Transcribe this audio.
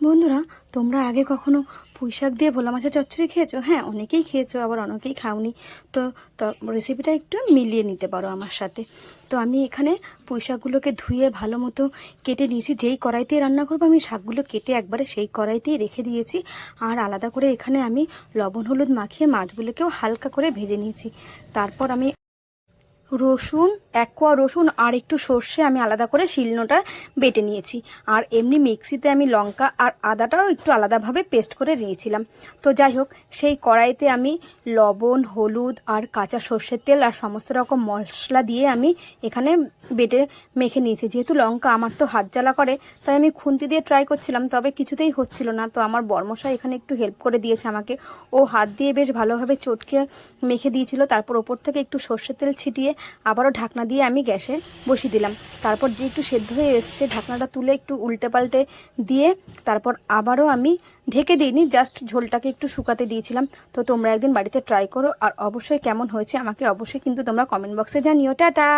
বন্ধুরা, তোমরা আগে কখনো পুঁইশাক দিয়ে ভোলা মাছের চচ্চড়ি খেয়েছো? হ্যাঁ, অনেকেই খেয়েছো, আবার অনেকেই খাওনি। তো রেসিপিটা একটু মিলিয়ে নিতে পারো আমার সাথে। তো আমি এখানে পুঁইশাকগুলোকে ধুয়ে ভালো মতো কেটে নিয়েছি। যেই কড়াইতেই রান্না করবো আমি শাকগুলো কেটে একবারে সেই কড়াইতেই রেখে দিয়েছি। আর আলাদা করে এখানে আমি লবণ হলুদ মাখিয়ে মাছগুলোকেও হালকা করে ভেজে নিয়েছি। তারপর আমি রসুন, এক কোয়া রসুন আর একটু সর্ষে আমি আলাদা করে শিলনোটা বেটে নিয়েছি। আর এমনি মিক্সিতে আমি লঙ্কা আর আদাটাও একটু আলাদাভাবে পেস্ট করে নিয়েছিলাম। তো যাই হোক, সেই কড়াইতে আমি লবণ হলুদ আর কাঁচা সর্ষের তেল আর সমস্ত রকম মশলা দিয়ে আমি এখানে বেটে মেখে নিয়েছি। যেহেতু লঙ্কা আমার তো হাত জ্বালা করে, তাই আমি খুন্তি দিয়ে ট্রাই করছিলাম, তবে কিছুতেই হচ্ছিল না। তো আমার বর্মশাই এখানে একটু হেল্প করে দিয়েছে আমাকে। ও হাত দিয়ে বেশ ভালোভাবে চটকে মেখে দিয়েছিল। তারপর ওপর থেকে একটু সর্ষের তেল ছিটিয়ে আবারও ঢাকনা দিয়ে আমি গ্যাসে বসিয়ে দিলাম। তারপর যে একটু সেদ্ধ হয়ে এসছে, ঢাকনাটা তুলে একটু উল্টে পাল্টে দিয়ে তারপর আবারও আমি ঢেকে দিইনি, জাস্ট ঝোলটাকে একটু শুকাতে দিয়েছিলাম। তো তোমরা একদিন বাড়িতে ট্রাই করো, আর অবশ্যই কেমন হয়েছে আমাকে অবশ্যই কিন্তু তোমরা কমেন্ট বক্সে জানিও। টাটা।